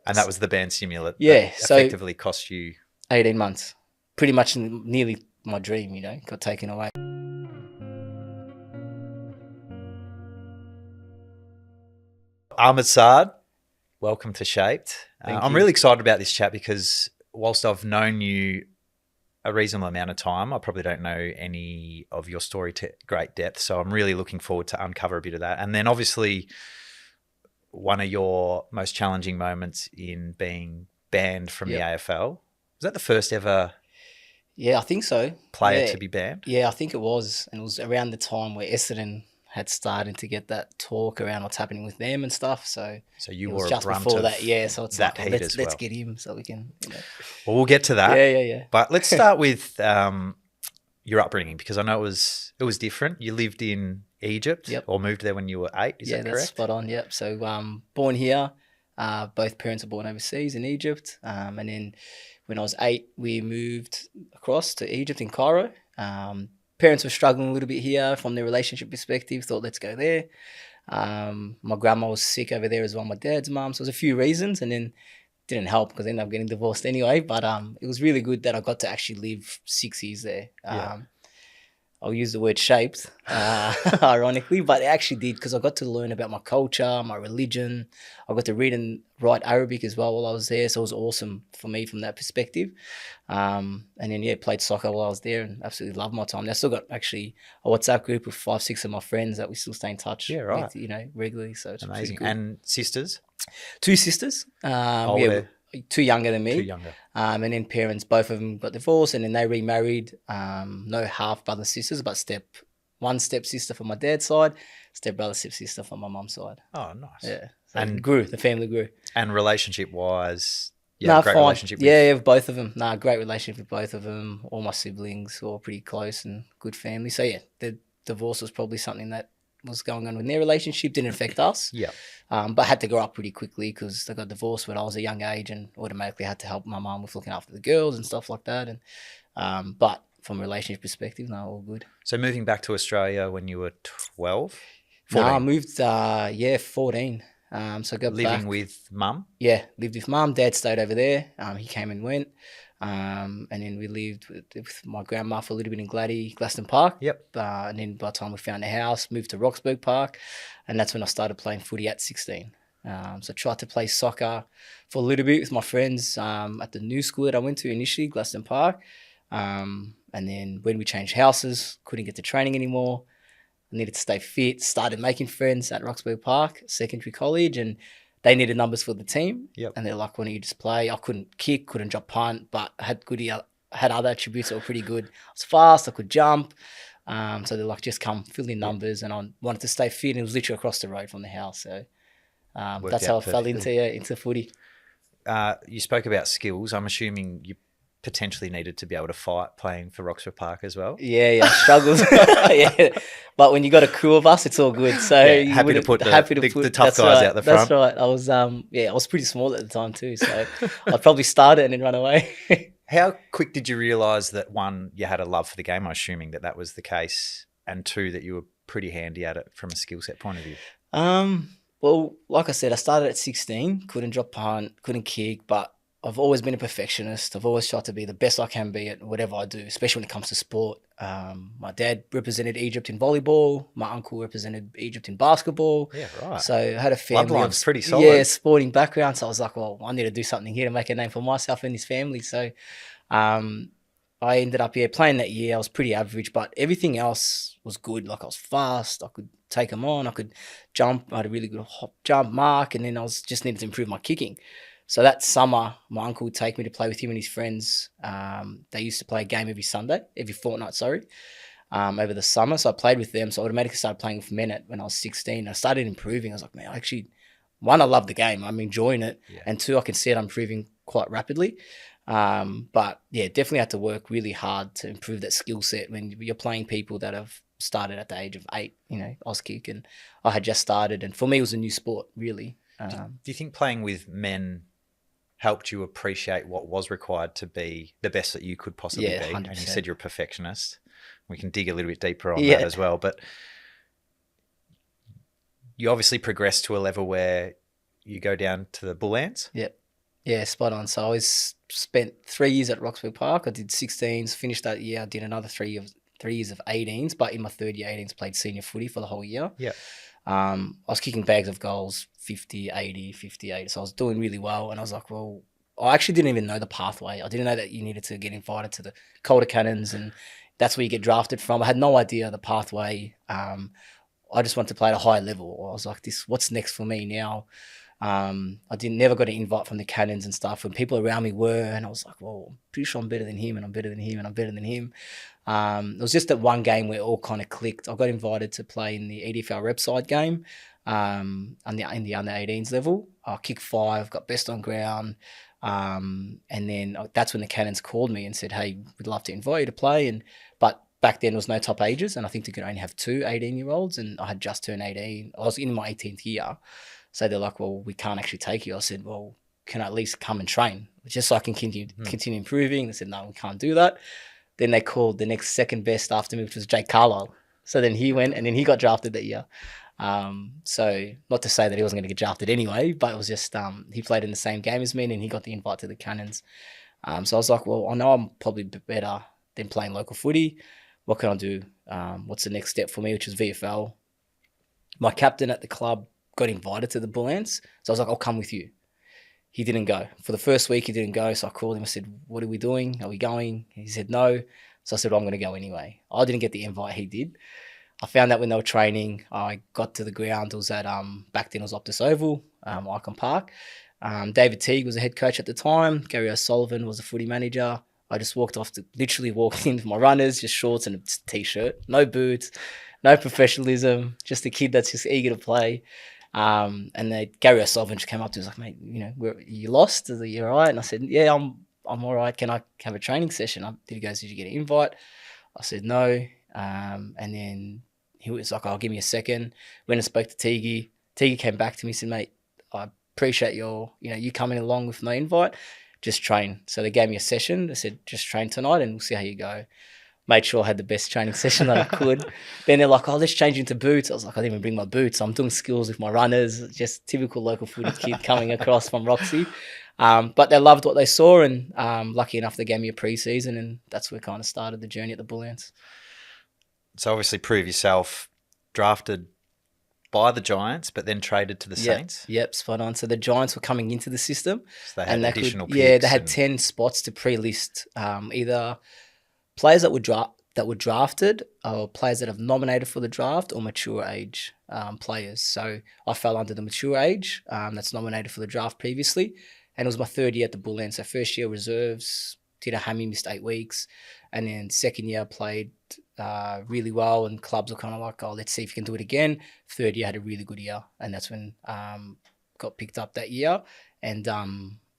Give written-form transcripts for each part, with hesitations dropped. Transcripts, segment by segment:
And that was the band Simulant Yeah, that so effectively cost you... 18 months. Pretty much nearly my dream, you know, got taken away. Ahmed Saad, welcome to Shaped. Thank I'm you. really excited about this chat because whilst I've known you a reasonable amount of time, I probably don't know any of your story to great depth. So I'm really looking forward to uncover a bit of that. And then obviously one of your most challenging moments in being banned from the AFL. Was that the first ever Yeah, I think so. player to be banned? Yeah, I think it was. And it was around the time where Essendon had started to get that talk around what's happening with them and stuff. So you it were was a just brunt before of that. Yeah, so it's that like, heat as well. let's get him so we can, you know. Well, we'll get to that. Yeah. But let's start with your upbringing, because I know it was different. You lived in Egypt or moved there when you were 8. Is that correct? Yeah, that's spot on. Yep. So born here. Both parents were born overseas in Egypt. And then when I was 8, we moved across to Egypt in Cairo. Parents were struggling a little bit here from their relationship perspective. Thought, let's go there. My grandma was sick over there as well, my dad's mum. So there's a few reasons, and then didn't help because I ended up getting divorced anyway. But it was really good that I got to actually live 6 years there. I'll use the word shaped, ironically, but it actually did, because I got to learn about my culture, my religion. I got to read and write Arabic as well while I was there, so it was awesome for me from that perspective. And then, played soccer while I was there and absolutely loved my time. I still got actually a WhatsApp group with 5, 6 of my friends that we still stay in touch with, regularly. So it's amazing. And sisters? 2 sisters. Older? 2 younger than me. 2 younger. And then parents, both of them got divorced, and then they remarried. No half brother sisters, but one step sister from my dad's side, step brother, step sister from my mum's side. Oh, nice. Yeah. So and the family grew. And relationship wise, great fine. Relationship with... with both of them. Great relationship with both of them. All my siblings were all pretty close and good family. So the divorce was probably something that was going on with their relationship, didn't affect us. But had to grow up pretty quickly because they got divorced when I was a young age, and automatically had to help my mum with looking after the girls and stuff like that. And but from a relationship perspective, all good. So moving back to Australia when you were 12? 14? No, I moved 14. So I got living with mum? Yeah, lived with mum. Dad stayed over there. He came and went. And then we lived with my grandma for a little bit in Gladstone Park. And then by the time we found a house, moved to Roxburgh Park. And that's when I started playing footy at 16. So I tried to play soccer for a little bit with my friends at the new school that I went to initially, Gladstone Park. And then when we changed houses, couldn't get to training anymore. I needed to stay fit, started making friends at Roxburgh Park, secondary college, and they needed numbers for the team. And they're like, why don't you just play? I couldn't kick, couldn't drop punt, but I had other attributes that were pretty good. I was fast, I could jump. So they're like, just come, fill in numbers. And I wanted to stay fit, and it was literally across the road from the house. So that's how I fell into footy. You spoke about skills. I'm assuming you potentially needed to be able to fight playing for Roxburgh Park as well. Yeah, struggles. But when you got a crew of us, it's all good. So happy to put the tough guys out the front. That's right. I was pretty small at the time too, so I'd probably start it and then run away. How quick did you realise that, 1, you had a love for the game? I'm assuming that was the case, and 2, that you were pretty handy at it from a skill set point of view. Well, like I said, I started at 16, couldn't drop punt, couldn't kick, but I've always been a perfectionist. I've always tried to be the best I can be at whatever I do, especially when it comes to sport. My dad represented Egypt in volleyball. My uncle represented Egypt in basketball. Yeah, right. So I had a family of pretty solid. Sporting background. So I was like, well, I need to do something here to make a name for myself and his family. So I ended up playing that year. I was pretty average, but everything else was good. Like I was fast. I could take them on. I could jump. I had a really good hop jump mark, and then I just needed to improve my kicking. So that summer, my uncle would take me to play with him and his friends. They used to play a game every fortnight, over the summer. So I played with them. So I automatically started playing with men when I was 16. I started improving. I was like, man, I love the game. I'm enjoying it. And 2, I can see it improving quite rapidly. But definitely had to work really hard to improve that skill set when you're playing people that have started at the age of 8, Auskick, and I had just started. And for me, it was a new sport, really. Do you think playing with men helped you appreciate what was required to be the best that you could possibly be? 100%. And you said you're a perfectionist. We can dig a little bit deeper on that as well. But you obviously progressed to a level where you go down to the Bull Ants. Yep. Yeah, spot on. So I was spent 3 years at Roxburgh Park. I did 16s, finished that year. I did another 3 years of 18s, but in my third year 18s played senior footy for the whole year. Yeah. I was kicking bags of goals, 50, 80, 50, 80. So I was doing really well. And I was like, well, I actually didn't even know the pathway. I didn't know that you needed to get invited to the Calder Cannons, and that's where you get drafted from. I had no idea the pathway. I just wanted to play at a high level. I was like, what's next for me now? I never got an invite from the Cannons and stuff, and people around me were, and I was like, well, I'm pretty sure I'm better than him, and I'm better than him, and I'm better than him. It was just that one game where it all kind of clicked. I got invited to play in the EDFL rep side game, in the under 18s level. I kicked 5, got best on ground, and then that's when the Cannons called me and said, hey, we'd love to invite you to play. But back then there was no top ages, and I think they could only have 2 18-year-olds, and I had just turned 18. I was in my 18th year. So they're like, well, we can't actually take you. I said, well, can I at least come and train just so I can continue improving? They said, no, we can't do that. Then they called the next second best after me, which was Jake Carlisle. So then he went, and then he got drafted that year. So not to say that he wasn't going to get drafted anyway, but it was just he played in the same game as me, and he got the invite to the Cannons. So I was like, well, I know I'm probably better than playing local footy. What can I do? What's the next step for me, which is VFL. My captain at the club got invited to the Bull Ants. So I was like, I'll come with you. He didn't go. For the first week, he didn't go. So I called him. I said, what are we doing? Are we going? He said, no. So I said, well, I'm going to go anyway. I didn't get the invite. He did. I found that when they were training, I got to the ground. It was at, back then it was Optus Oval, Icon Park. David Teague was the head coach at the time. Gary O'Sullivan was the footy manager. I just literally walked in with my runners, just shorts and a t-shirt, no boots, no professionalism, just a kid that's just eager to play. And Gary O'Sullivan just came up to me, was like, mate, you lost? Is you all right? And I said, yeah, I'm all right. Can I have a training session? He goes, did you get an invite? I said, no. And then he was like, give me a second. Went and spoke to Teague. Teague came back to me and said, mate, I appreciate you coming along with no invite. Just train. So they gave me a session. They said, just train tonight and we'll see how you go. Made sure I had the best training session that I could. Then they're like, let's change into boots. I was like, I didn't even bring my boots. I'm doing skills with my runners, just typical local footy kid coming across from Roxy. But they loved what they saw, and lucky enough they gave me a pre-season, and that's where kind of started the journey at the Bull Ants. So obviously prove yourself, drafted by the Giants, but then traded to the Saints. Yep, spot on. So the Giants were coming into the system. So they had additional picks. Yeah, they had 10 spots to pre-list either players that were drafted, or players that have nominated for the draft, or mature age players. So I fell under the mature age that's nominated for the draft previously, and it was my third year at the Bull Ants. So first year reserves, did a hammy, missed 8 weeks, and then second year played really well, and clubs were kind of like, let's see if you can do it again. Third year had a really good year, and that's when got picked up that year, and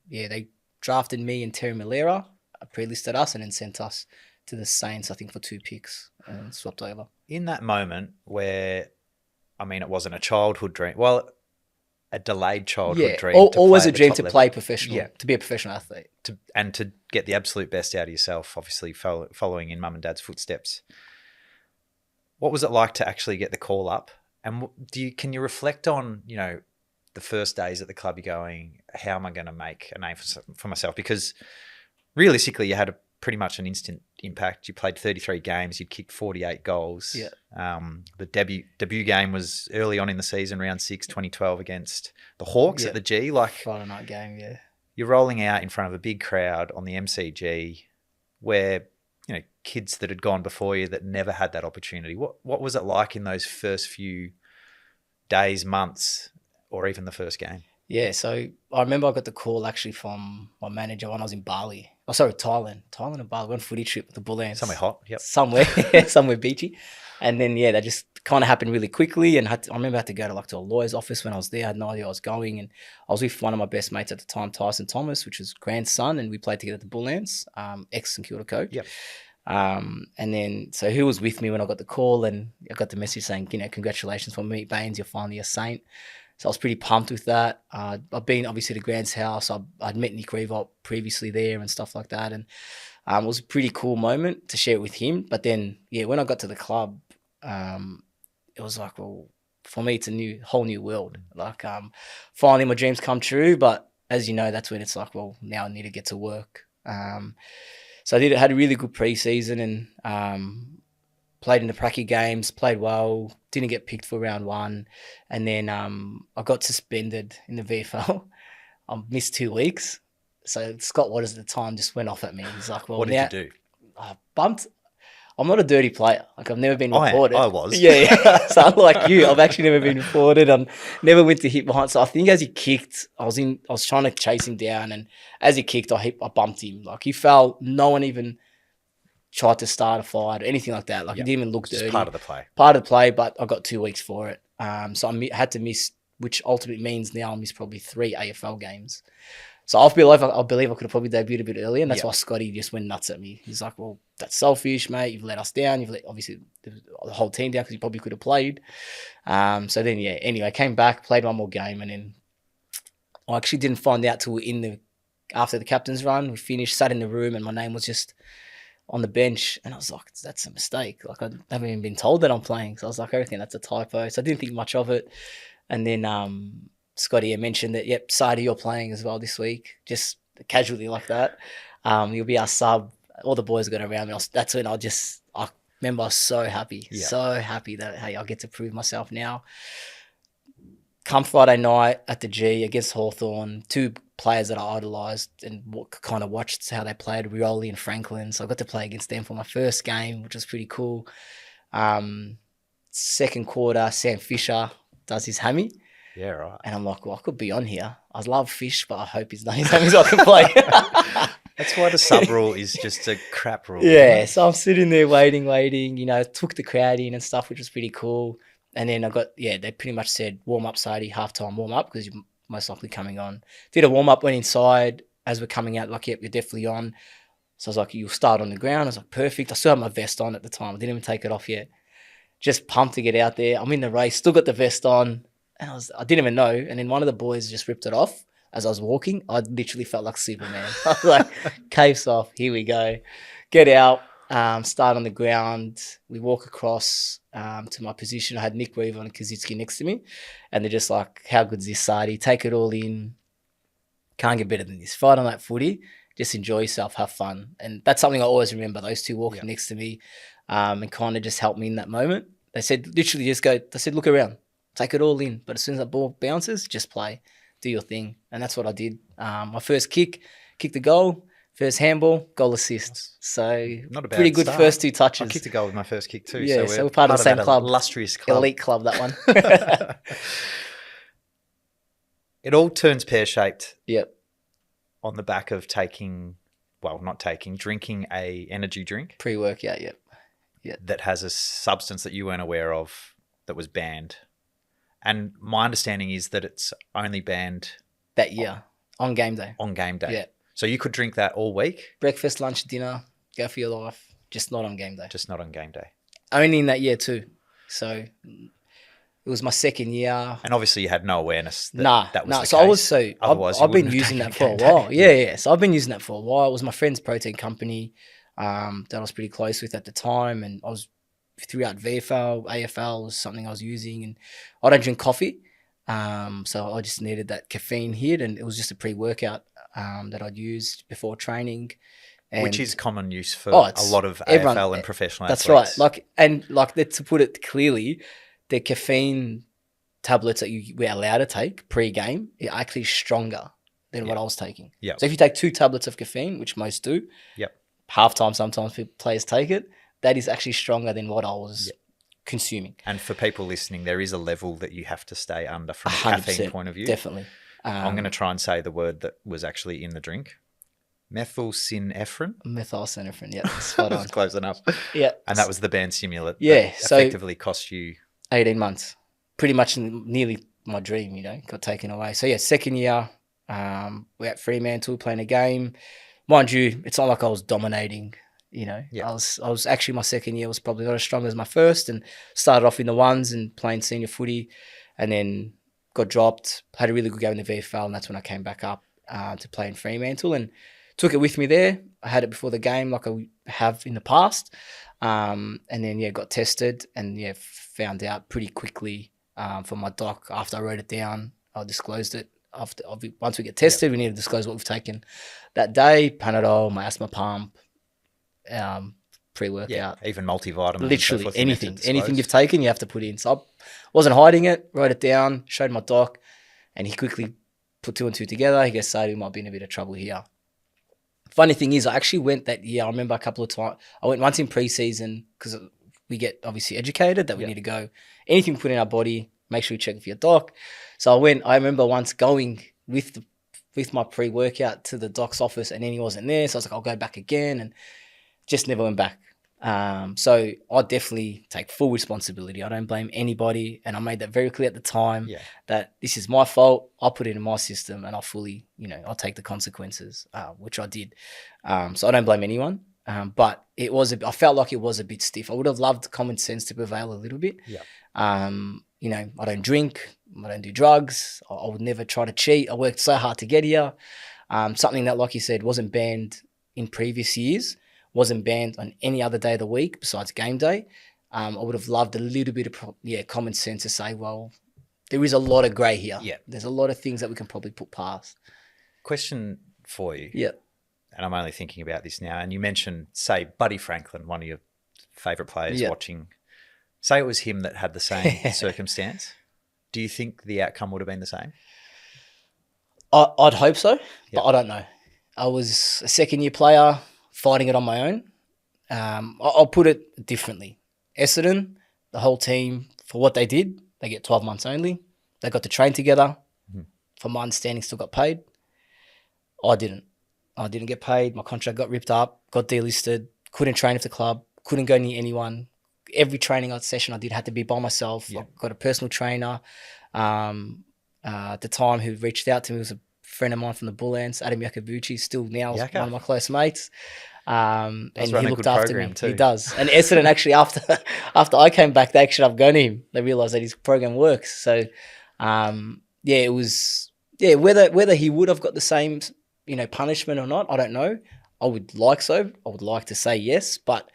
they drafted me and Terry Malera, pre-listed us, and then sent us to the Saints, I think, for 2 picks, and swapped over. In that moment where, it wasn't a childhood dream. Well, a delayed childhood dream. Always a dream to play professional, to be a professional athlete. To get the absolute best out of yourself, obviously following in mum and dad's footsteps. What was it like to actually get the call up? And can you reflect on, the first days at the club, you're going, how am I going to make a name for myself? Because realistically, you had pretty much an instant impact. You played 33 games. You'd kicked 48 goals. Yeah. The debut game was early on in the season, round 6, 2012, against the Hawks at the G. Friday night game, yeah. You're rolling out in front of a big crowd on the MCG where, kids that had gone before you that never had that opportunity. What was it like in those first few days, months, or even the first game? Yeah, so I remember I got the call actually from my manager when I was in Bali. Thailand and Bali. We went on a footy trip with the Bull Ants. Somewhere hot, yep. Somewhere beachy. And then, that just kind of happened really quickly. And I remember I had to go to a lawyer's office when I was there. I had no idea where I was going. And I was with one of my best mates at the time, Tyson Thomas, which was grandson. And we played together at the Bull Ants, ex-St Kilda coach. Yep. And then, so he was with me when I got the call, and I got the message saying, congratulations for me, Baines, you're finally a Saint. So I was pretty pumped with that. I've been obviously to Grant's house. I'd met Nick Revol previously there and stuff like that. And it was a pretty cool moment to share it with him. But then, when I got to the club, it was like, well, for me, it's a whole new world. Finally my dreams come true, but as you know, that's when it's like, well, now I need to get to work. So I had a really good preseason and played in the Pracky games, played well, didn't get picked for round one. And then I got suspended in the VFL. I missed 2 weeks. So Scott Waters at the time just went off at me. He's like, well, What did you do? I bumped. I'm not a dirty player. Like, I've never been reported. I was. Yeah. So unlike you, I've actually never been reported. I never went to hit behind. So I think as he kicked, I was trying to chase him down, and as he kicked, I bumped him. Like, he fell. No one even tried to start a fight or anything like that. Like, It didn't even look dirty. Just part of the play. Part of the play, but I got 2 weeks for it. So I had to miss, which ultimately means now I miss probably 3 AFL games. So I believe I could have probably debuted a bit earlier, and that's why Scotty just went nuts at me. He's like, well, that's selfish, mate. You've let us down. You've let, obviously, the whole team down because you probably could have played. So then, anyway, I came back, played one more game, and then I actually didn't find out till after the captain's run. We finished, sat in the room, and my name was just on the bench, and I was like, that's a mistake. Like, I haven't even been told that I'm playing. So I was like, I reckon that's a typo. So I didn't think much of it. And then Scotty mentioned that, yep, Saad, you're playing as well this week, just casually like that. You'll be our sub. All the boys got around me. That's when I remember I was so happy that, hey, I'll get to prove myself now. Come Friday night at the G against Hawthorn, 2 players that I idolised and kind of watched how they played, Rioli and Franklin. So I got to play against them for my first game, which was pretty cool. Second quarter, Sam Fisher does his hammy. Yeah, right. And I'm like, well, I could be on here. I love Fish, but I hope he's not his hammy so I can play. That's why the sub rule is just a crap rule. Yeah, so I'm sitting there waiting, took the crowd in and stuff, which was pretty cool. And then they pretty much said, warm up, Sadie, halftime warm up, because you're most likely coming on. Did a warm up, went inside as we're coming out, like, yep, you're definitely on. So I was like, you'll start on the ground. I was like, perfect. I still had my vest on at the time. I didn't even take it off yet. Just pumped to get out there. I'm in the race, still got the vest on. And I didn't even know. And then one of the boys just ripped it off as I was walking. I literally felt like Superman. I was like, caves off. Here we go. Get out. Start on the ground. We walk across to my position. I had Nick Weaver and Kaczynski next to me. And they're just like, how good's this, Sadi? Take it all in. Can't get better than this. Fight on that footy. Just enjoy yourself. Have fun. And that's something I always remember. Those 2 walking next to me and kind of just helped me in that moment. They said, literally just go. They said, look around. Take it all in. But as soon as that ball bounces, just play. Do your thing. And that's what I did. My first kicked the goal. First handball, goal assist. So not a bad pretty good start. First 2 touches. I kicked a goal with my first kick too. Yeah, so we're part of the same club. Illustrious club. Elite club, that one. It all turns pear-shaped. Yep. On the back of drinking a energy drink. Pre-workout, yep. That has a substance that you weren't aware of that was banned. And my understanding is that it's only banned that year on game day. On game day. Yeah. So you could drink that all week? Breakfast, lunch, dinner, go for your life. Just not on game day. Just not on game day. Only in that year too. So it was my second year. And obviously you had no awareness that that was the case. So I was I've been wouldn't have using that taken for a game while. day. Yeah. So I've been using that for a while. It was my friend's protein company that I was pretty close with at the time. And I was throughout VFL, AFL was something I was using. And I don't drink coffee. So I just needed that caffeine hit. And it was just a pre-workout that I'd used before training. And which is common use for a lot of AFL and professional athletes. That's right. To put it clearly, the caffeine tablets that we're allowed to take pre-game are actually stronger than what I was taking. Yeah. So if you take 2 tablets of caffeine, which most do, halftime sometimes players take it, that is actually stronger than what I was consuming. And for people listening, there is a level that you have to stay under from a caffeine point of view. Definitely. I'm going to try and say the word that was actually in the drink. Methylphenephrine? Methylphenephrine, yeah. Spot on. Close enough. Yeah. And that was the banned stimulant that effectively cost you... 18 months. Pretty much nearly my dream, got taken away. So, second year, we're at Fremantle playing a game. Mind you, it's not like I was dominating, I was actually, my second year was probably not as strong as my first, and started off in the ones and playing senior footy, and then got dropped, had a really good game in the VFL, and that's when I came back up to play in Fremantle and took it with me there. I had it before the game like I have in the past, and then, got tested and, found out pretty quickly from my doc after I wrote it down. I disclosed it once we get tested, we need to disclose what we've taken that day. Panadol, my asthma pump, pre-workout. Even multivitamins. Literally and so forth anything you've taken, you have to put in. So I wasn't hiding it, wrote it down, showed my doc, and he quickly put 2 and 2 together. He goes, Saad, we might be in a bit of trouble here. Funny thing is, I actually went that year. I remember a couple of times. I went once in pre-season because we get obviously educated that we need to go. Anything we put in our body, make sure we check with your doc. So I remember once going with my pre-workout to the doc's office, and then he wasn't there. So I was like, I'll go back again, and just never went back. So I definitely take full responsibility. I don't blame anybody, and I made that very clear at the time that this is my fault. I'll put it in my system, and I'll fully, I'll take the consequences, which I did. So I don't blame anyone. But I felt like it was a bit stiff. I would have loved common sense to prevail a little bit. Yeah. I don't drink. I don't do drugs. I would never try to cheat. I worked so hard to get here. Something that, like you said, wasn't banned in previous years, wasn't banned on any other day of the week besides game day. I would have loved a little bit of common sense to say, well, there is a lot of grey here. Yeah. There's a lot of things that we can probably put past. Question for you. Yeah. And I'm only thinking about this now. And you mentioned, say, Buddy Franklin, one of your favourite players watching. Say it was him that had the same circumstance. Do you think the outcome would have been the same? I'd hope so, but I don't know. I was a second-year player fighting it on my own. I'll put it differently. Essendon, the whole team, for what they did, they get 12 months only. They got to train together. Mm-hmm. From my understanding, still got paid. I didn't get paid. My contract got ripped up, got delisted, couldn't train with the club, couldn't go near anyone. Every training session I did had to be by myself. I got a personal trainer at the time who reached out to me. Was a friend of mine from the Bullants, Adam Yakobuchi, still now one of my close mates. And he looked after me. Too. He does. And Essendon actually, after I came back, they actually have gone to him. They realised that his program works. So, it was whether he would have got the same punishment or not, I don't know. I would like so. I would like to say yes, but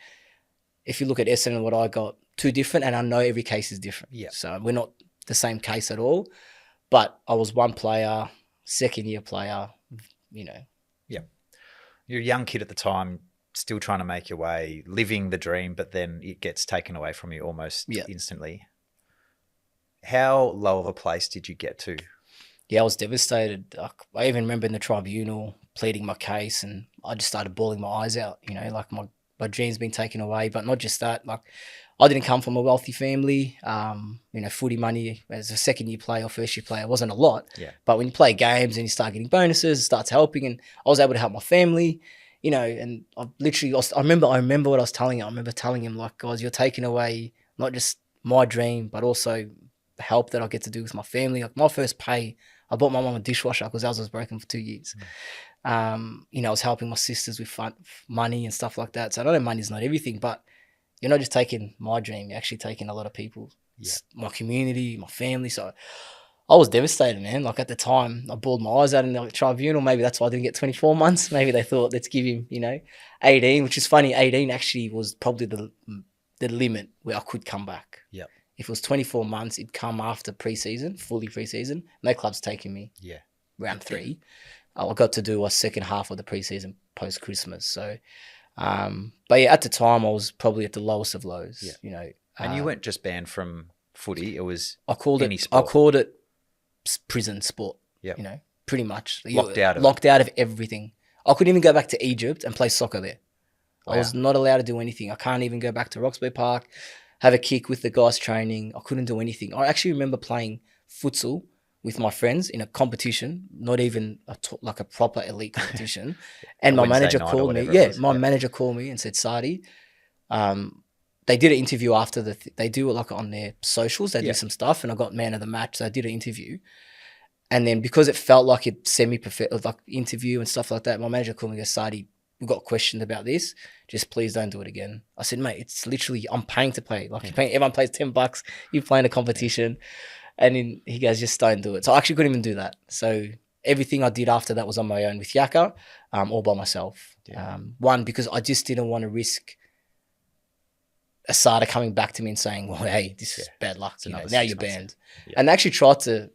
if you look at Essendon and what I got, two different, and I know every case is different. Yeah. So we're not the same case at all. But I was one player, second-year player, Yeah. You're a young kid at the time, still trying to make your way, living the dream, but then it gets taken away from you almost instantly. How low of a place did you get to? Yeah, I was devastated. I even remember in the tribunal pleading my case, and I just started bawling my eyes out, like my dreams being taken away. But not just that, like I didn't come from a wealthy family. Footy money as a second-year player or first-year player wasn't a lot. Yeah. But when you play games and you start getting bonuses, it starts helping, and I was able to help my family, and I remember what I was telling him. I remember telling him, like, guys, you're taking away not just my dream, but also help that I get to do with my family. Like my first pay, I bought my mum a dishwasher because ours was broken for 2 years. I was helping my sisters with money and stuff like that. So I know money's not everything, but you're not just taking my dream, you're actually taking a lot of people, my community, my family. So I was devastated, man. Like at the time, I bawled my eyes out in the tribunal. Maybe that's why I didn't get 24 months. Maybe they thought, let's give him, 18, which is funny. 18 actually was probably the limit where I could come back. Yeah. If it was 24 months, it'd come after pre-season, fully pre-season. No club's taking me. Yeah. Round 3. I got to do a second half of the pre-season post-Christmas. So, but yeah, at the time, I was probably at the lowest of lows. Yeah. And you weren't just banned from footy; it was sport. I called it prison sport. Yeah. Pretty much locked out of everything. I couldn't even go back to Egypt and play soccer there. Wow. I was not allowed to do anything. I can't even go back to Roxbury Park, have a kick with the guys training. I couldn't do anything. I actually remember playing futsal with my friends in a competition, not even like a proper elite competition. And my manager called me. Manager called me and said, Saadi, they did an interview after they do it like on their socials. They do some stuff, and I got man of the match. So I did an interview. And then because it felt like it semi-perfect, like interview and stuff like that, my manager called me and goes, Saadi, we got questioned about this. Just please don't do it again. I said, mate, it's literally, I'm paying to play. Like you're paying, everyone pays $10. You play in a competition. And then he goes, just don't do it. So I actually couldn't even do that. So everything I did after that was on my own with Yaka, all by myself. Yeah. One, because I just didn't want to risk Asada coming back to me and saying, well, hey, this is bad luck. Now you're banned. Yeah. And they actually tried to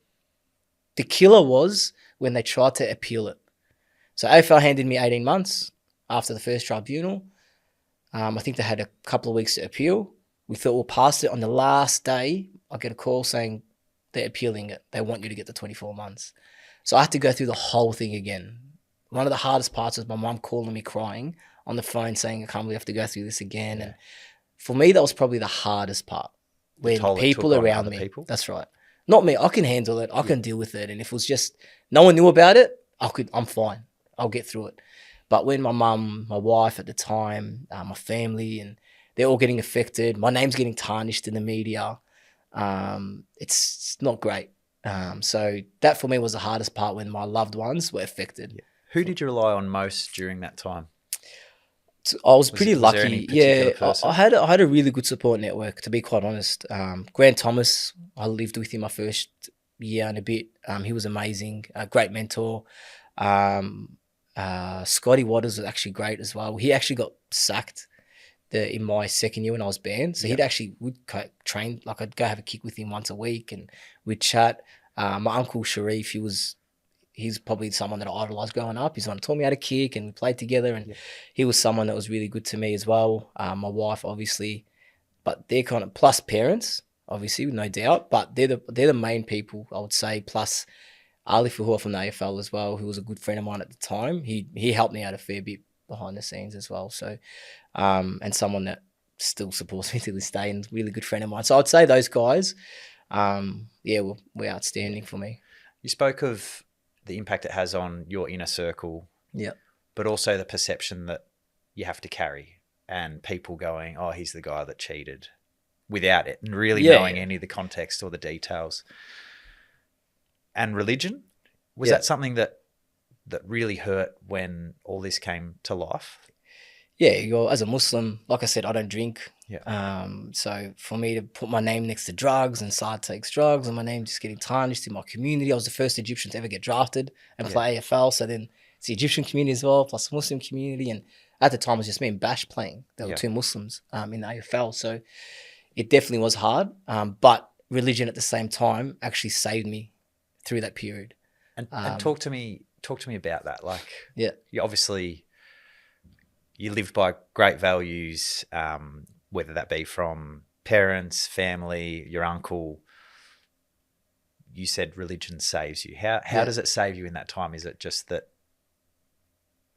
the killer was when they tried to appeal it. So AFL handed me 18 months after the first tribunal. I think they had a couple of weeks to appeal. We thought we'll pass it. On the last day, I get a call saying they're appealing it. They want you to get the 24 months. So I had to go through the whole thing again. One of the hardest parts was my mum calling me crying on the phone saying, I can't believe I have to go through this again. Yeah. And for me, that was probably the hardest part. When people around me, people? That's right. Not me. I can handle it. I can deal with it. And if it was just no one knew about it, I'm fine. I'll get through it. But when my mum, my wife at the time, my family, and they're all getting affected, my name's getting tarnished in the media, it's not great. So that for me was the hardest part when my loved ones were affected. Yeah. Who did you rely on most during that time? I was pretty lucky. Yeah, I had a really good support network, to be quite honest. Grant Thomas, I lived with him my first year and a bit. He was amazing, a great mentor. Scotty Waters was actually great as well. He actually got sacked in my second year when I was banned. So would train, like I'd go have a kick with him once a week and we'd chat. My uncle Sharif, he's probably someone that I idolized growing up. He's the one who taught me how to kick and we played together, and he was someone that was really good to me as well. My wife, obviously, but they're kind of, plus parents, obviously, no doubt, but they're the main people, I would say, plus Ali Fahua from the AFL as well, who was a good friend of mine at the time. He helped me out a fair bit behind the scenes as well. So, and someone that still supports me to this day and really good friend of mine. So I'd say those guys, were outstanding for me. You spoke of the impact it has on your inner circle, but also the perception that you have to carry and people going, oh, he's the guy that cheated, without it and really knowing any of the context or the details. And religion, was that something that really hurt when all this came to life? Yeah, as a Muslim, like I said, I don't drink. Yeah. So for me to put my name next to drugs and Saad takes drugs and my name just getting tarnished in my community. I was the first Egyptian to ever get drafted and play AFL. So then it's the Egyptian community as well, plus the Muslim community. And at the time, it was just me and Bash playing. There were two Muslims in the AFL. So it definitely was hard. But religion at the same time actually saved me through that period. And talk to me about that. Like, you obviously, you lived by great values, whether that be from parents, family, your uncle. You said religion saves you. How does it save you in that time? Is it just that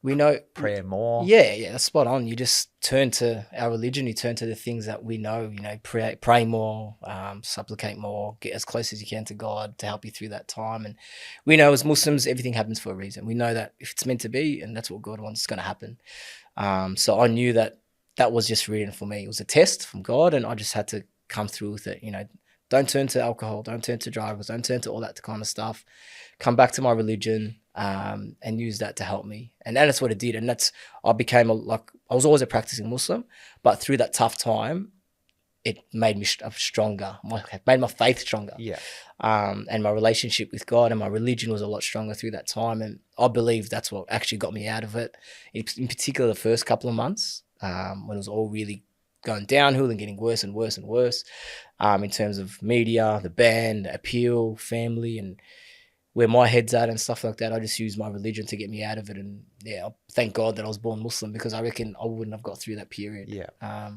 we know prayer more? Yeah, that's spot on. You just turn to our religion. You turn to the things that we know. Pray more, supplicate more, get as close as you can to God to help you through that time. And we know as Muslims, everything happens for a reason. We know that if it's meant to be, and that's what God wants, it's going to happen. So I knew that was just written for me. It was a test from God, and I just had to come through with it. Don't turn to alcohol, don't turn to drugs, don't turn to all that kind of stuff. Come back to my religion, and use that to help me. And that's what it did. And I became I was always a practicing Muslim, but through that tough time, it made me stronger. It made my faith stronger. Yeah. And my relationship with God and my religion was a lot stronger through that time. And I believe that's what actually got me out of it. In particular, the first couple of months, when it was all really going downhill and getting worse and worse and worse, in terms of media, the ban, the appeal, family, and where my head's at and stuff like that. I just used my religion to get me out of it. And thank God that I was born Muslim, because I reckon I wouldn't have got through that period. Yeah.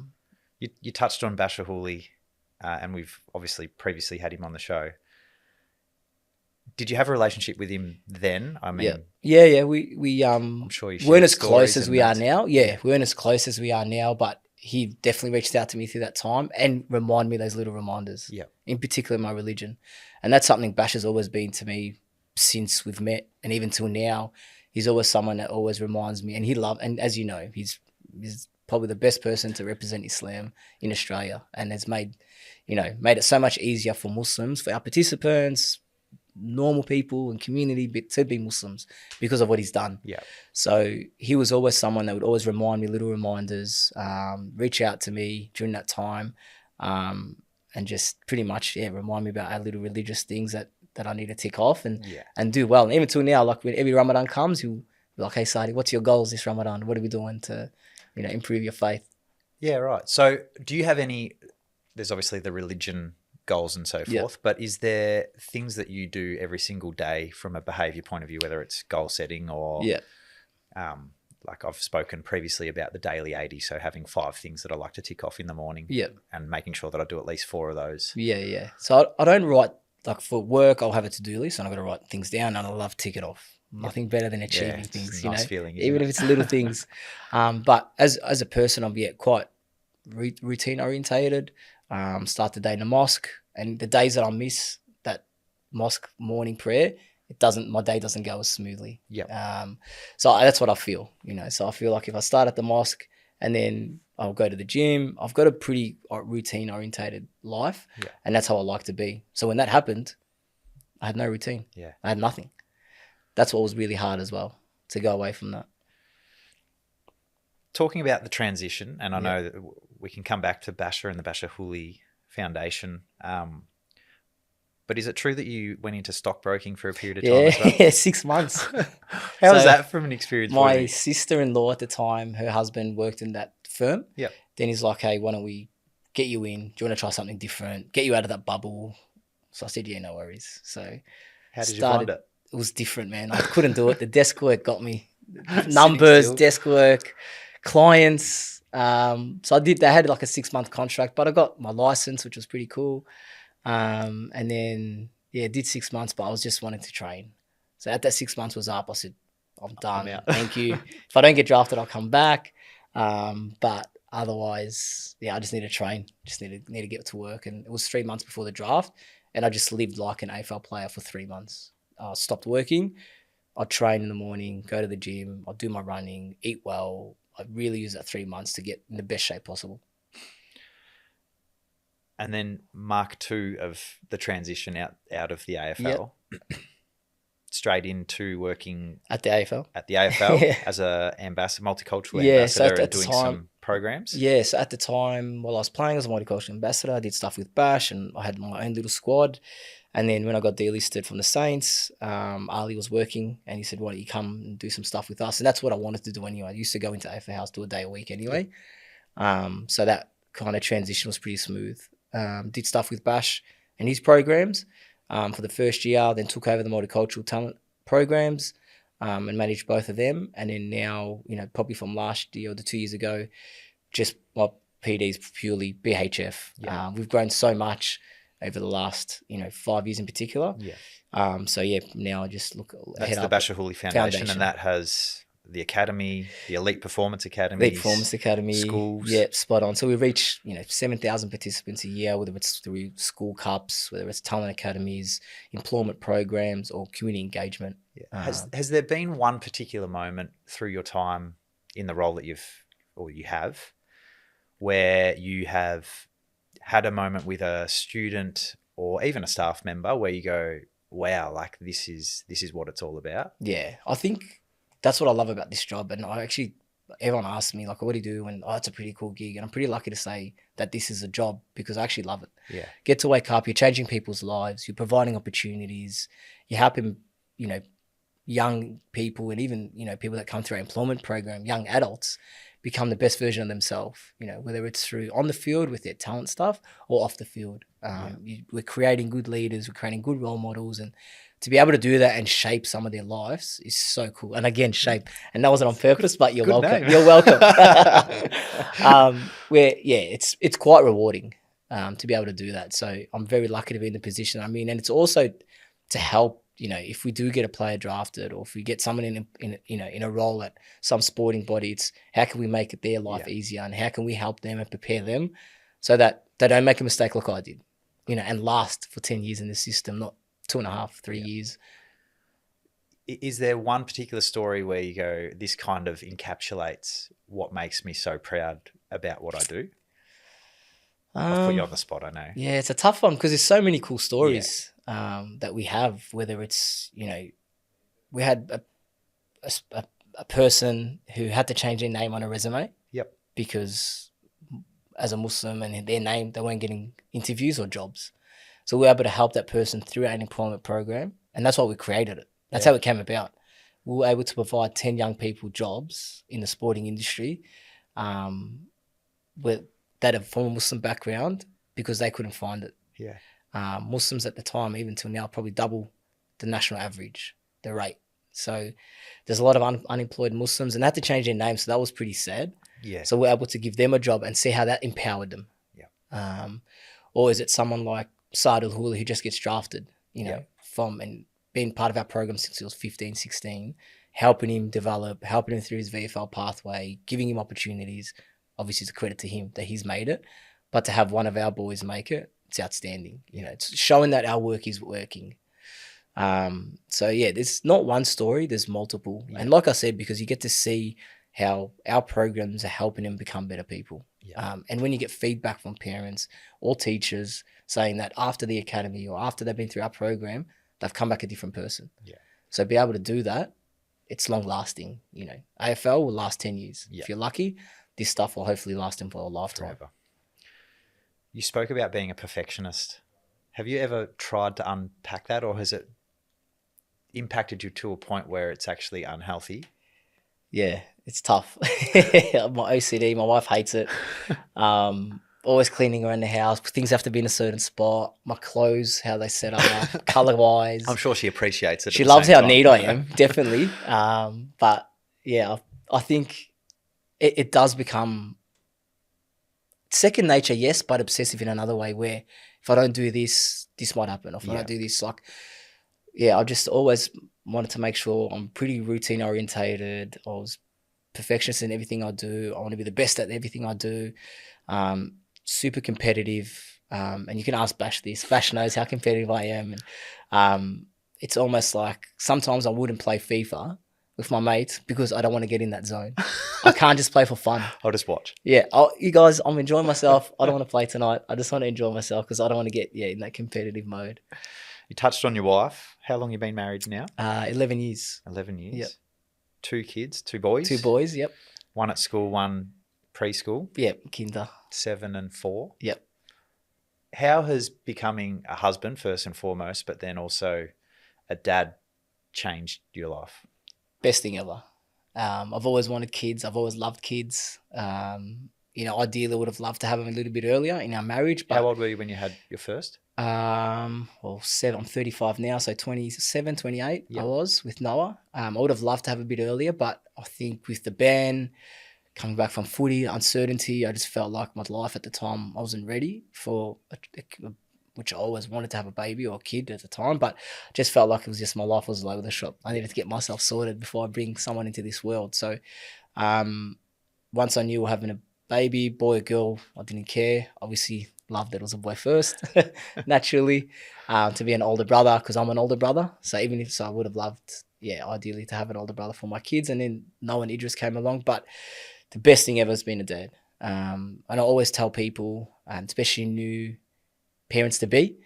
You touched on Bashar Houli, and we've obviously previously had him on the show. Did you have a relationship with him then? I mean, we I'm sure you weren't as close as we are now. Yeah, we weren't as close as we are now, but he definitely reached out to me through that time and reminded me those little reminders. Yeah, in particular my religion, and that's something Bash has always been to me since we've met, and even till now, he's always someone that always reminds me. And as you know, he's probably the best person to represent Islam in Australia, and has made it so much easier for Muslims, for our participants, normal people and community to be Muslims because of what he's done. Yeah. So he was always someone that would always remind me, little reminders, reach out to me during that time, and just pretty much remind me about our little religious things that I need to tick off and do well. And even till now, like when every Ramadan comes, he'll be like, "Hey Saadi, what's your goals this Ramadan? What are we doing to improve your faith?" Yeah, right. So do you have any, there's obviously the religion goals and so Yep. forth. But is there things that you do every single day from a behaviour point of view, whether it's goal setting or Yeah. like I've spoken previously about the daily 80, so having 5 things that I like to tick off in the morning Yeah. and making sure that I do at least 4 of those. Yeah. So I don't write, like for work, I'll have a to-do list and I've got to write things down and I love to tick it off. Nothing better than achieving it's things, a nice feeling, isn't even it? if it's little things. But as a person, I'm quite routine orientated. Start the day in the mosque, and the days that I miss that mosque morning prayer, my day doesn't go as smoothly. Yeah. So that's what I feel, So I feel like if I start at the mosque and then I'll go to the gym, I've got a pretty routine orientated life, and that's how I like to be. So when that happened, I had no routine. Yeah. I had nothing. That's what was really hard as well, to go away from that. Talking about the transition, and I know that we can come back to Basha and the Basha Huli Foundation, but is it true that you went into stockbroking for a period of time as well? Yeah, 6 months. How was that from an experience point of My view? sister-in-law at the time, her husband worked in that firm. Yep. Then he's like, hey, why don't we get you in? Do you want to try something different? Get you out of that bubble. So I said, yeah, no worries. So How did you find it? It was different, man. I couldn't do it. The desk work got me. Numbers, desk work, clients. So they had like a 6-month contract, but I got my license, which was pretty cool. And then, did 6 months, but I was just wanting to train. So at that 6 months was up, I said, I'm done. Thank you. If I don't get drafted, I'll come back. But otherwise, I just need to train. Just need to get to work. And it was 3 months before the draft. And I just lived like an AFL player for 3 months. Stopped working. I'd train in the morning, go to the gym. I'd do my running, eat well. I really use that 3 months to get in the best shape possible. And then Mark 2 of the transition out of the AFL, straight into working at the AFL. As a multicultural ambassador, and doing some programs. Yeah, so at the time while I was playing as a multicultural ambassador, I did stuff with Bash and I had my own little squad. And then when I got delisted from the Saints, Ali was working and he said, why don't you come and do some stuff with us? And that's what I wanted to do anyway. I used to go into AFL House, do a day a week anyway. So that kind of transition was pretty smooth. Did stuff with Bash and his programs for the first year, then took over the multicultural talent programs and managed both of them. And then now, probably from last year or the 2 years ago, just my PD is purely BHF. We've grown so much over the last, 5 years in particular. Now I just look. That's the Basha Huli Foundation, and that has the academy, the Elite Performance Academy, schools. Yeah, spot on. So we reach 7,000 participants a year, whether it's through school cups, whether it's talent academies, employment programs, or community engagement. Has there been one particular moment through your time in the role that you have, where you have had a moment with a student or even a staff member where you go, wow, like this is what it's all about? Yeah, I think that's what I love about this job. And everyone asks me, like, what do you do? And it's a pretty cool gig. And I'm pretty lucky to say that this is a job because I actually love it. Yeah. Get to wake up, you're changing people's lives, you're providing opportunities, you're helping, young people and even, people that come through our employment program, young adults, become the best version of themselves, whether it's through on the field with their talent stuff or off the field. We're creating good leaders, we're creating good role models, and to be able to do that and shape some of their lives is so cool. And again, shape, and that wasn't on purpose, but you're welcome. Name. You're welcome. It's quite rewarding to be able to do that. So I'm very lucky to be in the position I'm in, and it's also to help. If we do get a player drafted or if we get someone in a role at some sporting body, it's how can we make their life easier and how can we help them and prepare them so that they don't make a mistake like I did, and last for 10 years in the system, not 2.5, 3 years. Is there one particular story where you go, this kind of encapsulates what makes me so proud about what I do? I've put you on the spot, I know. Yeah, it's a tough one because there's so many cool stories that we have, whether it's, we had a person who had to change their name on a resume. Yep. Because as a Muslim and their name, they weren't getting interviews or jobs. So we were able to help that person through our employment program. And that's why we created it. That's how it came about. We were able to provide 10 young people jobs in the sporting industry that have from a Muslim background because they couldn't find it. Yeah. Muslims at the time, even till now, probably double the national average, the rate. So there's a lot of unemployed Muslims, and they had to change their name. So that was pretty sad. Yeah. So we're able to give them a job and see how that empowered them. Yeah. Or is it someone like Saad who just gets drafted, from and being part of our program since he was 15, 16, helping him develop, helping him through his VFL pathway, giving him opportunities. Obviously, it's a credit to him that he's made it. But to have one of our boys make it, it's outstanding. It's showing that our work is working. So yeah, there's not one story, there's multiple. Yeah. And like I said, because you get to see how our programs are helping them become better people. Yeah. And when you get feedback from parents or teachers saying that after the academy or after they've been through our program, they've come back a different person. Yeah. So be able to do that, it's long lasting. AFL will last 10 years. Yeah. If you're lucky, this stuff will hopefully last them for a lifetime. Forever. You spoke about being a perfectionist. Have you ever tried to unpack that, or has it impacted you to a point where it's actually unhealthy? Yeah, it's tough. My OCD, my wife hates it. Always cleaning around the house. Things have to be in a certain spot. My clothes, how they set up, color-wise. I'm sure she appreciates it. She loves how neat I am, definitely. But yeah, I think it does become second nature, yes, but obsessive in another way where if I don't do this, this might happen. Or if I don't do this, I just always wanted to make sure I'm pretty routine orientated. I was perfectionist in everything I do. I want to be the best at everything I do. Super competitive. And you can ask Bash this. Bash knows how competitive I am. And it's almost like sometimes I wouldn't play FIFA with my mates because I don't want to get in that zone. I can't just play for fun. I'll just watch. Yeah. You guys, I'm enjoying myself. I don't want to play tonight. I just want to enjoy myself because I don't want to get in that competitive mode. You touched on your wife. How long have you been married now? 11 years. 11 years? Yep. 2 kids, 2 boys? 2 boys, yep. One at school, one preschool? Yep, kinder. 7 and 4? Yep. How has becoming a husband, first and foremost, but then also a dad, changed your life? Best thing ever. I've always wanted kids. I've always loved kids. Ideally I would have loved to have them a little bit earlier in our marriage. But, how old were you when you had your first? I'm 35 now, so 27, 28 yep. I was with Noah. I would have loved to have a bit earlier, but I think with the ban, coming back from footy, uncertainty, I just felt like my life at the time, I wasn't ready for, which I always wanted to have a baby or a kid at the time, but just felt like it was just my life was all over the shop. I needed to get myself sorted before I bring someone into this world. So once I knew we were having a baby, boy or girl, I didn't care. Obviously, loved that it was a boy first, naturally, to be an older brother because I'm an older brother. So even if I would have loved, ideally to have an older brother for my kids. And then Noah and Idris came along. But the best thing ever has been a dad. And I always tell people, and especially new parents to be,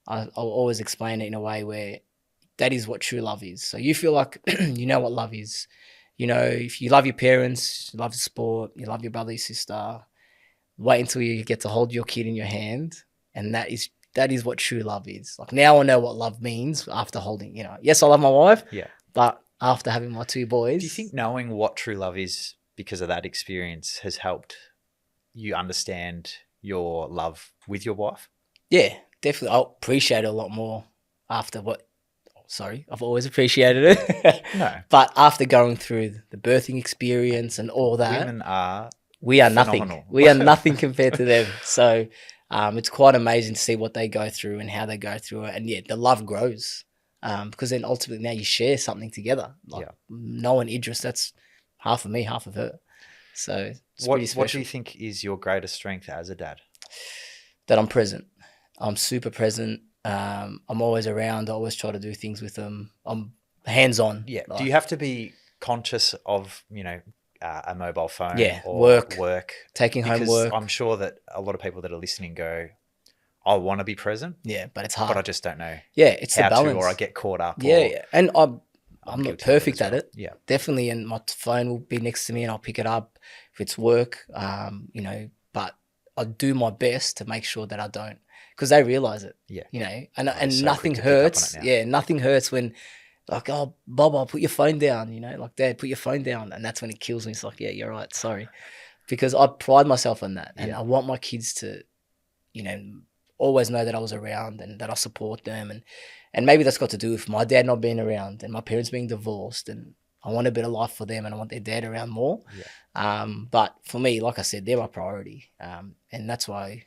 I'll always explain it in a way where that is what true love is. So you feel like you know what love is. If you love your parents, you love the sport, you love your brother, your sister, wait until you get to hold your kid in your hand. And that is what true love is. Like now I know what love means after holding, yes, I love my wife, but after having my 2 boys. Do you think knowing what true love is because of that experience has helped you understand your love with your wife? Yeah, definitely. I appreciate it a lot more after I've always appreciated it. No. But after going through the birthing experience and all that, we are phenomenal. Nothing. We are nothing compared to them. So it's quite amazing to see what they go through and how they go through it. And the love grows because then ultimately now you share something together. Noah and Idris, that's half of me, half of her. So it's pretty special. What do you think is your greatest strength as a dad? That I'm present. I'm super present. I'm always around. I always try to do things with them. I'm hands-on. Yeah. Do you have to be conscious of, a mobile phone or work? Taking home work. I'm sure that a lot of people that are listening go, I want to be present. Yeah, but it's hard. But I just don't know. Yeah, it's the balance. Or I get caught up. Yeah. And I'm not perfect at it. Yeah. Definitely. And my phone will be next to me and I'll pick it up if it's work, but I do my best to make sure that I don't. Because they realize it, and so nothing hurts. Yeah, nothing hurts when, like, oh, Bob, I'll put your phone down, like, Dad, put your phone down. And that's when it kills me. It's like, yeah, you're right, sorry. Because I pride myself on that. And I want my kids to, always know that I was around and that I support them. And maybe that's got to do with my dad not being around and my parents being divorced, and I want a better life for them and I want their dad around more. Yeah. But for me, like I said, they're my priority. And that's why,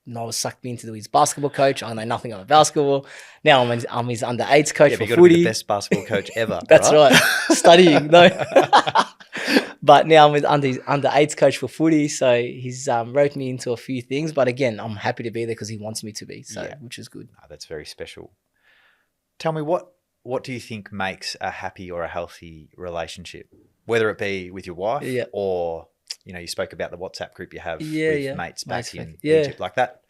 Noah sucked me into his basketball coach. I know nothing about basketball. Now I'm his under 8s coach Yeah, for but you've got to footy. be the best basketball coach ever. That's right. Studying, no. right. But now I'm with under 8s coach for footy, so he's wrote me into a few things. But again, I'm happy to be there because he wants me to be, so which is good. Oh, that's very special. Tell me, what do you think makes a happy or a healthy relationship, whether it be with your wife or, you spoke about the WhatsApp group you have with mates back in Egypt like that.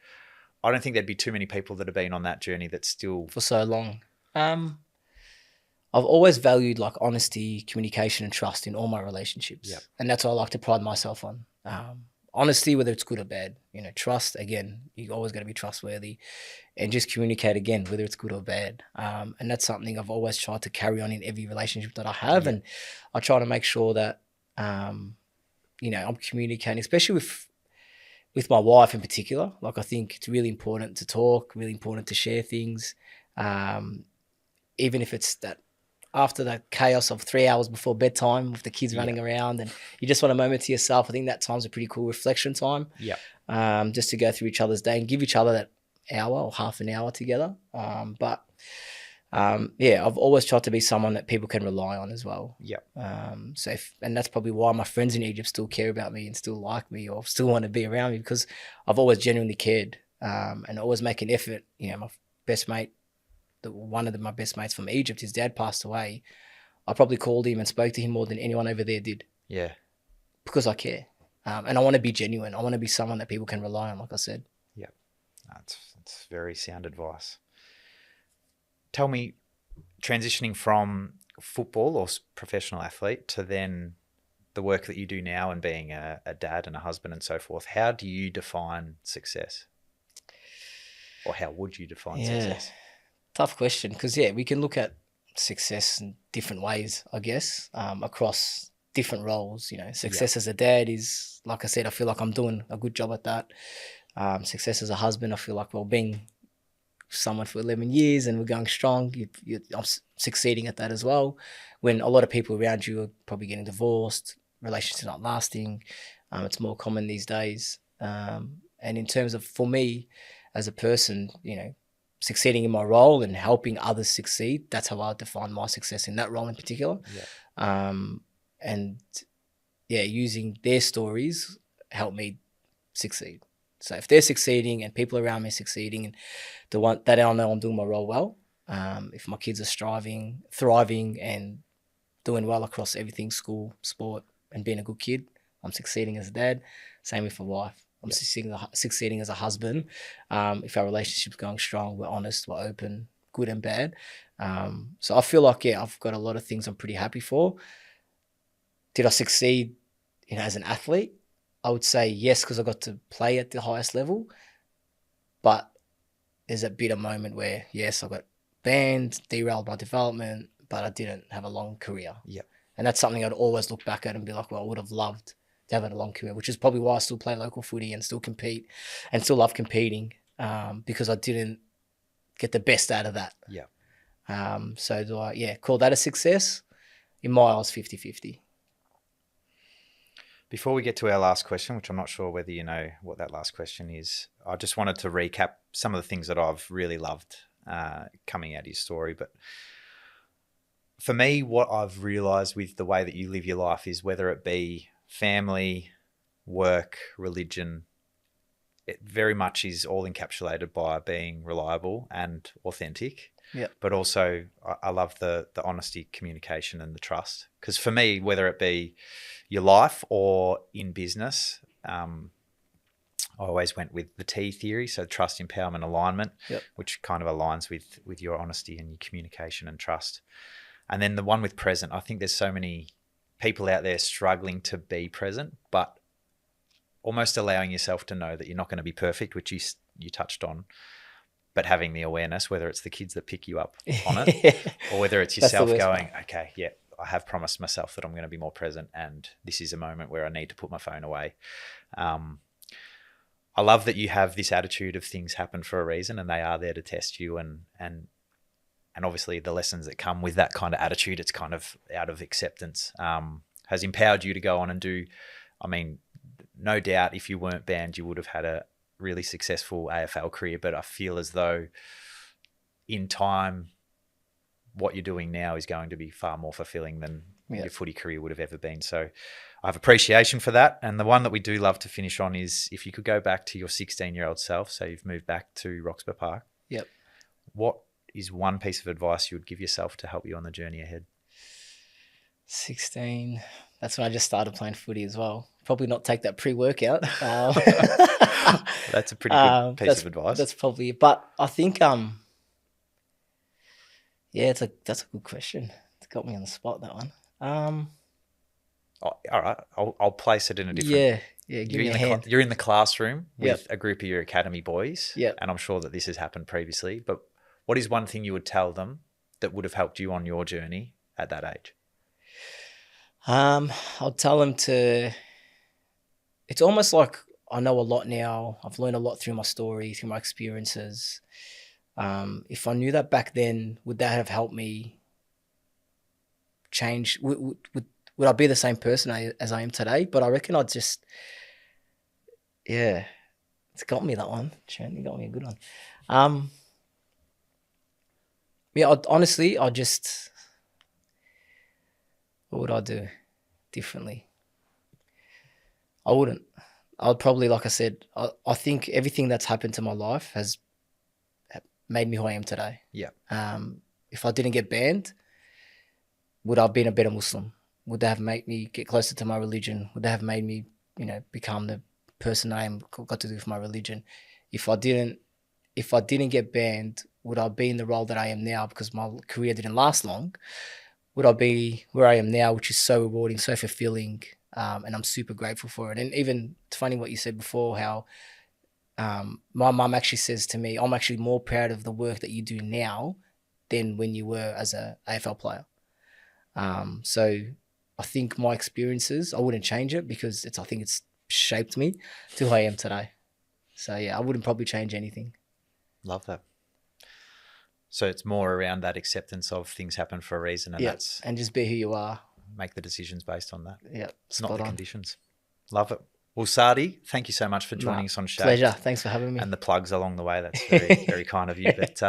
I don't think there'd be too many people that have been on that journey that's still... For so long. I've always valued like honesty, communication and trust in all my relationships. Yep. And that's what I like to pride myself on. Honesty, whether it's good or bad. Trust, again, you always got to be trustworthy. And just communicate, again, whether it's good or bad. And that's something I've always tried to carry on in every relationship that I have. And I try to make sure that, I'm communicating, especially with my wife in particular. Like, I think it's really important to talk, really important to share things. Even if it's that after the chaos of 3 hours before bedtime with the kids running around and you just want a moment to yourself, I think that time's a pretty cool reflection time. Yeah. Just to go through each other's day and give each other that hour or half an hour together. I've always tried to be someone that people can rely on as well. Yeah. And that's probably why my friends in Egypt still care about me and still like me or still want to be around me, because I've always genuinely cared and always make an effort. My best mate, my best mates from Egypt, his dad passed away. I probably called him and spoke to him more than anyone over there did. Yeah. Because I care. And I want to be genuine. I want to be someone that people can rely on, like I said. Yeah. That's very sound advice. Tell me, transitioning from football or professional athlete to then the work that you do now and being a dad and a husband and so forth, how do you define success? Or how would you define success? Tough question, because we can look at success in different ways, I guess, across different roles. Success as a dad is, like I said, I feel like I'm doing a good job at that. Success as a husband, I feel like, being someone for 11 years and we're going strong, I'm succeeding at that as well. When a lot of people around you are probably getting divorced, relationships not lasting, it's more common these days. And in terms of, for me as a person, succeeding in my role and helping others succeed, that's how I define my success in that role in particular. Using their stories help me succeed. So if they're succeeding and people around me are succeeding, and that I know I'm doing my role well, if my kids are thriving and doing well across everything, school, sport, and being a good kid, I'm succeeding as a dad. Same with my wife. I'm succeeding as a husband. If our relationship's going strong, we're honest, we're open, good and bad. So I feel like, I've got a lot of things I'm pretty happy for. Did I succeed, as an athlete? I would say yes, because I got to play at the highest level. But there's a bitter moment where, yes, I got banned, derailed my development, but I didn't have a long career. Yeah. And that's something I'd always look back at and be like, well, I would have loved to have a long career, which is probably why I still play local footy and still compete and still love competing, because I didn't get the best out of that. Yeah. So do I, call that a success? In my eyes, 50-50. Before we get to our last question, which I'm not sure whether you know what that last question is, I just wanted to recap some of the things that I've really loved coming out of your story. But for me, what I've realised with the way that you live your life is, whether it be family, work, religion, it very much is all encapsulated by being reliable and authentic. Yeah. But also I love the honesty, communication and the trust. Because for me, whether it be your life or in business, I always went with the T theory. So trust, empowerment, alignment, which kind of aligns with your honesty and your communication and trust. And then the one with present, I think there's so many people out there struggling to be present, but almost allowing yourself to know that you're not going to be perfect, which you touched on, but having the awareness, whether it's the kids that pick you up on it or whether it's yourself going, okay, I have promised myself that I'm going to be more present and this is a moment where I need to put my phone away. I love that you have this attitude of things happen for a reason and they are there to test you, and obviously the lessons that come with that kind of attitude, it's kind of out of acceptance, has empowered you to go on and do, I mean, no doubt if you weren't banned, you would have had a really successful AFL career, but I feel as though in time, what you're doing now is going to be far more fulfilling than your footy career would have ever been. So I have appreciation for that. And the one that we do love to finish on is, if you could go back to your 16-year-old self, so you've moved back to Roxburgh Park. Yep. What is one piece of advice you would give yourself to help you on the journey ahead? 16. That's when I just started playing footy as well. Probably not take that pre-workout. That's a pretty good piece of advice. That's probably it. But I think, yeah, that's a good question. It's got me on the spot, that one. All right, I'll place it in a different. Yeah. Give me a hand. You're in the classroom with a group of your academy boys. Yeah. And I'm sure that this has happened previously. But what is one thing you would tell them that would have helped you on your journey at that age? I'll tell them to. It's almost like I know a lot now. I've learned a lot through my story, through my experiences. If I knew that back then, would that have helped me change? Would I be the same person as I am today? But I reckon I'd just, it's got me, that one. Sharon, you got me a good one. Honestly, what would I do differently? I wouldn't. I'd probably, like I said, I think everything that's happened to my life has made me who I am today. Yeah. If I didn't get banned, would I have been a better Muslim? Would that have made me get closer to my religion? Would that have made me, become the person I am, got to do with my religion? If I didn't get banned, would I be in the role that I am now because my career didn't last long? Would I be where I am now, which is so rewarding, so fulfilling, and I'm super grateful for it. And even, it's funny what you said before, how my mum actually says to me, I'm actually more proud of the work that you do now than when you were as a AFL player. So I think my experiences, I wouldn't change it because I think it's shaped me to who I am today. So yeah, I wouldn't probably change anything. Love that. So it's more around that acceptance of things happen for a reason, and and just be who you are. Make the decisions based on that. Yeah, it's not the conditions. Love it. Well, Saadi, thank you so much for joining us on Shaped. Pleasure. Thanks for having me. And the plugs along the way. That's very, very kind of you. But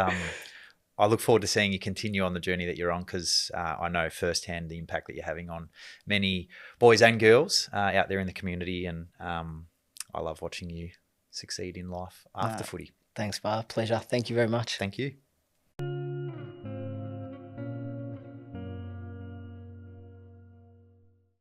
I look forward to seeing you continue on the journey that you're on, because I know firsthand the impact that you're having on many boys and girls out there in the community. And I love watching you succeed in life after footy. Thanks, Bar. Pleasure. Thank you very much. Thank you.